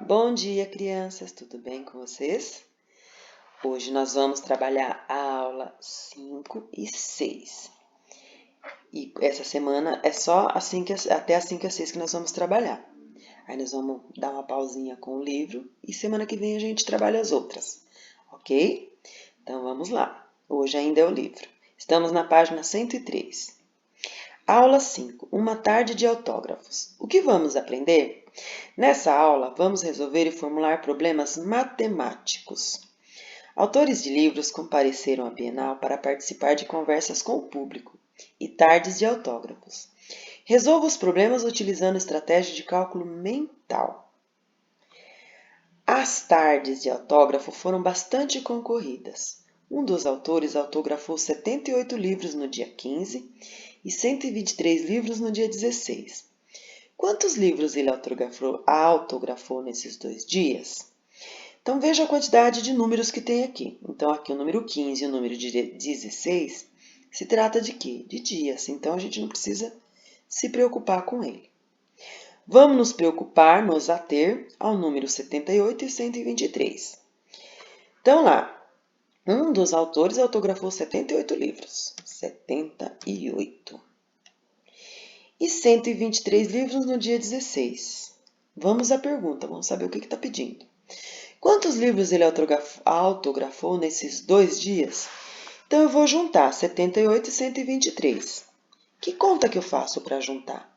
Bom dia, crianças, tudo bem com vocês? Hoje nós vamos trabalhar a aula 5 e 6. E essa semana é só até as 5 e 6 que nós vamos trabalhar. Aí nós vamos dar uma pausinha com o livro e semana que vem a gente trabalha as outras, ok? Então vamos lá. Hoje ainda é o livro. Estamos na página 103. Aula 5. Uma tarde de autógrafos. O que vamos aprender? Nessa aula, vamos resolver e formular problemas matemáticos. Autores de livros compareceram à Bienal para participar de conversas com o público e tardes de autógrafos. Resolva os problemas utilizando estratégia de cálculo mental. As tardes de autógrafo foram bastante concorridas. Um dos autores autografou 78 livros no dia 15 e 123 livros no dia 16. Quantos livros ele autografou nesses 2 dias? Então, veja a quantidade de números que tem aqui. Então, aqui o número 15 e o número 16 se trata de quê? De dias. Então, a gente não precisa se preocupar com ele. Vamos nos ater ao número 78 e 123. Então, lá, um dos autores autografou 78 livros. 78. E 123 livros no dia 16. Vamos à pergunta, vamos saber o que está pedindo. Quantos livros ele autografou nesses 2 dias? Então, eu vou juntar 78 e 123. Que conta que eu faço para juntar?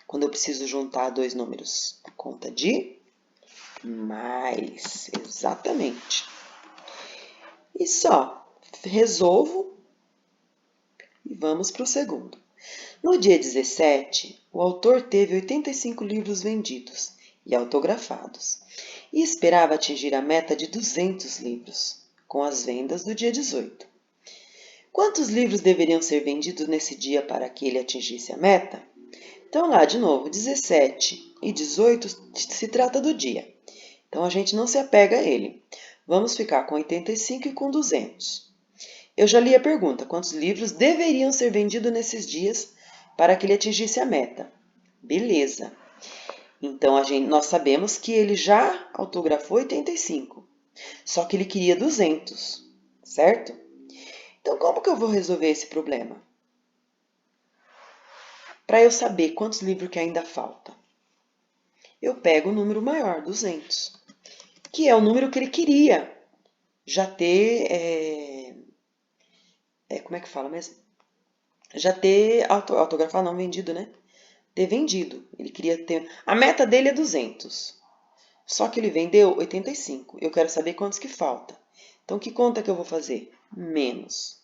Quando eu preciso juntar 2 números? A conta de mais, exatamente. E só, resolvo e vamos para o segundo. No dia 17, o autor teve 85 livros vendidos e autografados e esperava atingir a meta de 200 livros, com as vendas do dia 18. Quantos livros deveriam ser vendidos nesse dia para que ele atingisse a meta? Então, lá de novo, 17 e 18 se trata do dia. Então, a gente não se apega a ele. Vamos ficar com 85 e com 200. Eu já li a pergunta, quantos livros deveriam ser vendidos nesses dias para que ele atingisse a meta? Beleza. Então, nós sabemos que ele já autografou 85, só que ele queria 200, certo? Então, como que eu vou resolver esse problema? Para eu saber quantos livros que ainda falta, eu pego o número maior, 200, que é o número que ele queria já ter, como é que fala mesmo? Já ter autografado, não vendido, né? Ter vendido. Ele queria ter. A meta dele é 200. Só que ele vendeu 85. Eu quero saber quantos que falta. Então, que conta que eu vou fazer? Menos.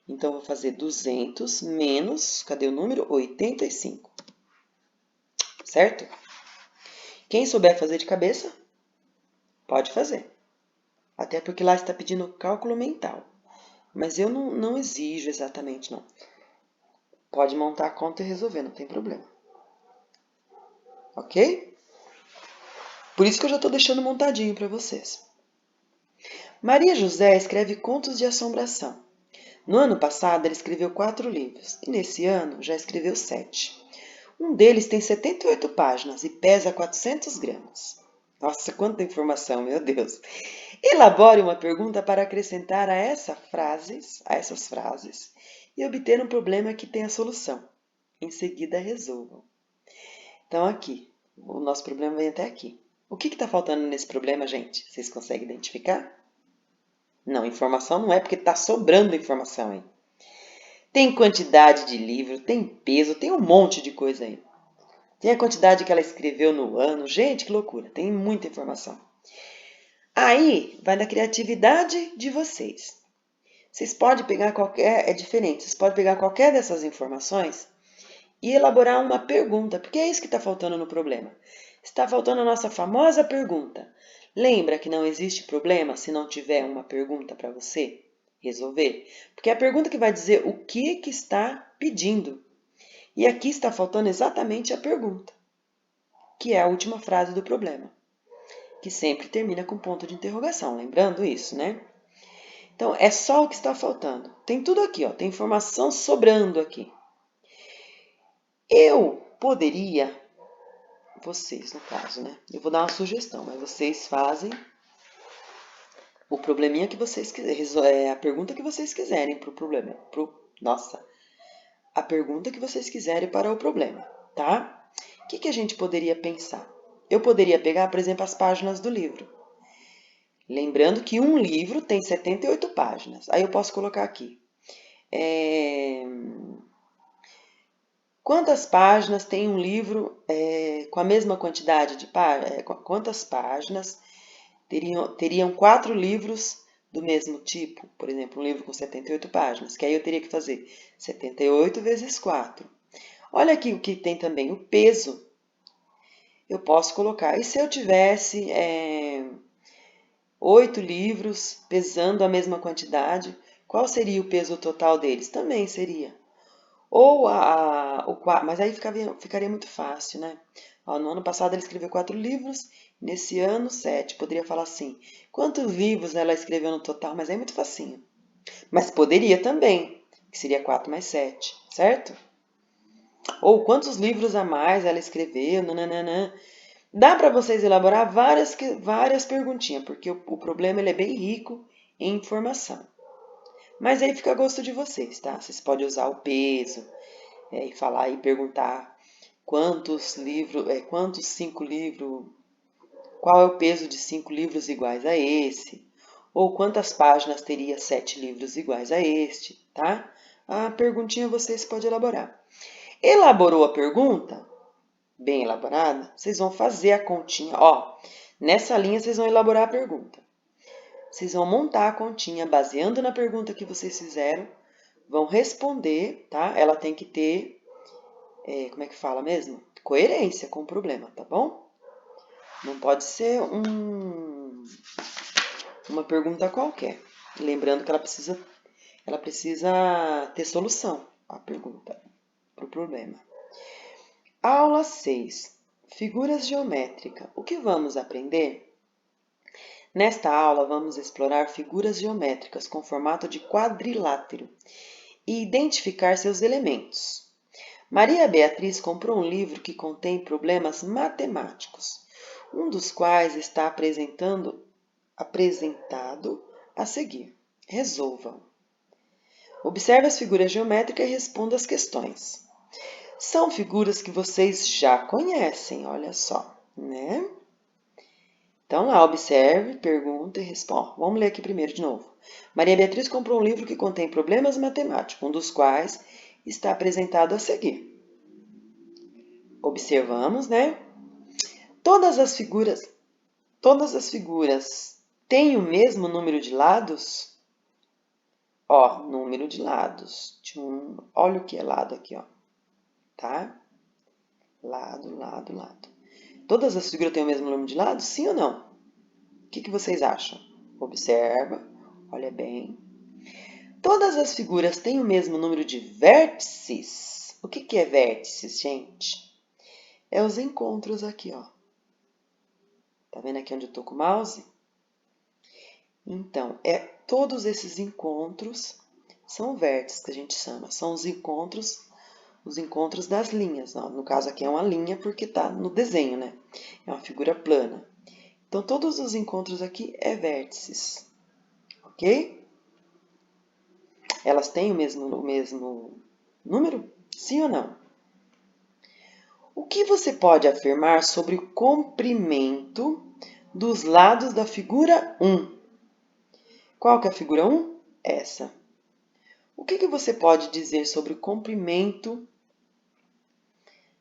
Então, eu vou fazer 200 menos, cadê o número? 85. Certo? Quem souber fazer de cabeça, pode fazer. Até porque lá está pedindo cálculo mental. Mas eu não exijo exatamente, não. Pode montar a conta e resolver, não tem problema. Ok? Por isso que eu já estou deixando montadinho para vocês. Maria José escreve contos de assombração. No ano passado, ela escreveu 4 livros, e nesse ano já escreveu 7. Um deles tem 78 páginas e pesa 400 gramas. Nossa, quanta informação, meu Deus! Elabore uma pergunta para acrescentar a essas frases e obter um problema que tenha solução. Em seguida, resolvam. Então, aqui, o nosso problema vem até aqui. O que está faltando nesse problema, gente? Vocês conseguem identificar? Não, informação não é porque está sobrando informação aí. Tem quantidade de livro, tem peso, tem um monte de coisa aí. Tem a quantidade que ela escreveu no ano. Gente, que loucura, tem muita informação. Aí vai da criatividade de vocês. Vocês podem pegar é diferente, vocês podem pegar qualquer dessas informações e elaborar uma pergunta, porque é isso que está faltando no problema. Está faltando a nossa famosa pergunta. Lembra que não existe problema se não tiver uma pergunta para você resolver? Porque é a pergunta que vai dizer o que está pedindo. E aqui está faltando exatamente a pergunta, que é a última frase do problema, que sempre termina com ponto de interrogação, lembrando isso, né? Então, é só o que está faltando. Tem tudo aqui, ó, tem informação sobrando aqui. Eu poderia vocês, no caso, né? Eu vou dar uma sugestão, mas vocês fazem o probleminha que vocês quiserem, a pergunta que vocês quiserem para o problema. A pergunta que vocês quiserem para o problema, tá? O que a gente poderia pensar? Eu poderia pegar, por exemplo, as páginas do livro. Lembrando que um livro tem 78 páginas. Aí eu posso colocar aqui. Quantas páginas tem um livro com a mesma quantidade de páginas? Quantas páginas teriam 4 livros do mesmo tipo? Por exemplo, um livro com 78 páginas, que aí eu teria que fazer 78 vezes 4. Olha aqui o que tem também, o peso. Eu posso colocar, e se eu tivesse 8 livros pesando a mesma quantidade, qual seria o peso total deles? Também seria. Ou mas aí ficaria muito fácil, né? Ó, no ano passado ele escreveu 4 livros, nesse ano 7. Poderia falar assim, quantos livros ela escreveu no total? Mas aí é muito facinho. Mas poderia também, que seria 4 mais 7, certo? Ou quantos livros a mais ela escreveu, nananana. Dá para vocês elaborar várias perguntinhas, porque o problema ele é bem rico em informação. Mas aí fica a gosto de vocês, tá? Vocês podem usar o peso, e falar e perguntar quantos 5 livros, qual é o peso de 5 livros iguais a esse, ou quantas páginas teria 7 livros iguais a este, tá? A perguntinha vocês podem elaborar. Elaborou a pergunta? Bem elaborada? Vocês vão fazer a continha, ó, nessa linha vocês vão elaborar a pergunta. Vocês vão montar a continha baseando na pergunta que vocês fizeram, vão responder, tá? Ela tem que ter como é que fala mesmo? Coerência com o problema, tá bom? Não pode ser uma pergunta qualquer. Lembrando que ela precisa ter solução, a pergunta, para o problema. Aula 6. Figuras geométricas. O que vamos aprender? Nesta aula, vamos explorar figuras geométricas com formato de quadrilátero e identificar seus elementos. Maria Beatriz comprou um livro que contém problemas matemáticos, um dos quais está apresentado a seguir. Resolvam. Observe as figuras geométricas e responda as questões. São figuras que vocês já conhecem, olha só, né? Então lá, observe, pergunta e responda. Vamos ler aqui primeiro de novo. Maria Beatriz comprou um livro que contém problemas matemáticos, um dos quais está apresentado a seguir. Observamos, né? Todas as figuras têm o mesmo número de lados? Ó, número de lados. Olha o que é lado aqui, ó. Tá? Lado, lado, lado. Todas as figuras têm o mesmo número de lados? Sim ou não? O que vocês acham? Observa, olha bem. Todas as figuras têm o mesmo número de vértices? O que é vértices, gente? É os encontros aqui, ó. Tá vendo aqui onde eu tô com o mouse? Então, todos esses encontros são vértices que a gente chama. São os encontros das linhas. Ó. No caso aqui é uma linha porque tá no desenho, né? É uma figura plana. Então, todos os encontros aqui é vértices. Ok? Elas têm o mesmo número? Sim ou não? O que você pode afirmar sobre o comprimento dos lados da figura 1? Qual que é a figura 1? Essa. O que você pode dizer sobre o comprimento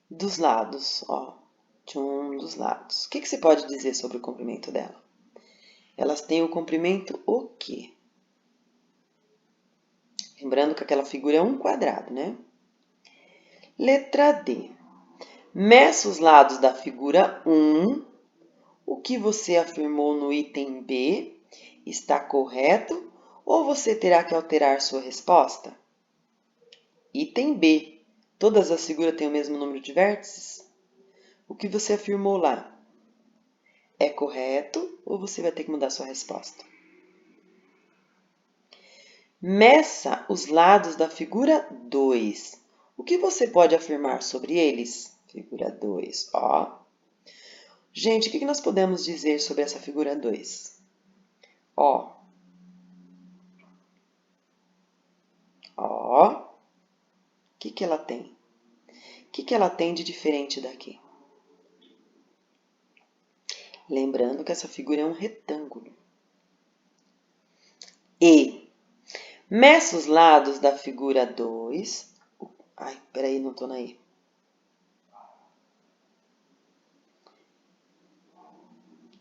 dos lados? Ó, de um dos lados. O que você pode dizer sobre o comprimento dela? Elas têm o comprimento o quê? Lembrando que aquela figura é um quadrado, né? Letra D. Meça os lados da figura 1. O que você afirmou no item B está correto ou você terá que alterar sua resposta? Item B. Todas as figuras têm o mesmo número de vértices? O que você afirmou lá é correto ou você vai ter que mudar sua resposta? Meça os lados da figura 2. O que você pode afirmar sobre eles? Figura 2, ó. Gente, o que nós podemos dizer sobre essa figura 2? Ó. Ó. O que ela tem? O que ela tem de diferente daqui? Lembrando que essa figura é um retângulo. E meça os lados da figura 2. Ai, peraí, não tô na E.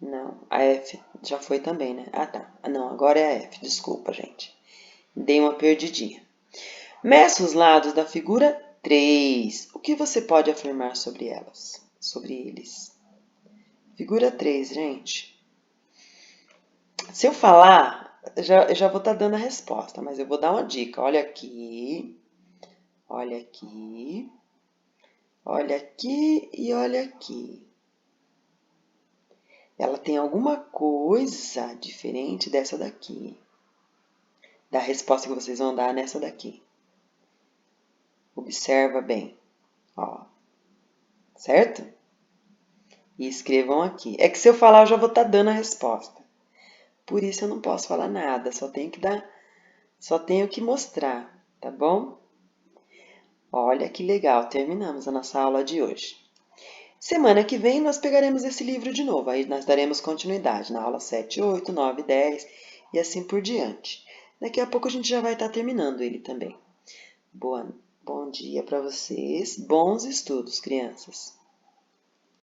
Não, a F já foi também, né? Ah, tá. Não, agora é a F. Desculpa, gente. Dei uma perdidinha. Meça os lados da figura 3. O que você pode afirmar sobre elas? Sobre eles? Figura 3, gente. Se eu falar, eu já vou estar dando a resposta, mas eu vou dar uma dica. Olha aqui. Olha aqui. Olha aqui e olha aqui. Ela tem alguma coisa diferente dessa daqui. Da resposta que vocês vão dar nessa daqui. Observa bem. Ó. Certo? E escrevam aqui. É que se eu falar, eu já vou estar dando a resposta. Por isso eu não posso falar nada, só tenho que mostrar, tá bom? Olha que legal, terminamos a nossa aula de hoje. Semana que vem nós pegaremos esse livro de novo, aí nós daremos continuidade na aula 7, 8, 9, 10 e assim por diante. Daqui a pouco a gente já vai estar terminando ele também. Bom dia para vocês, bons estudos, crianças!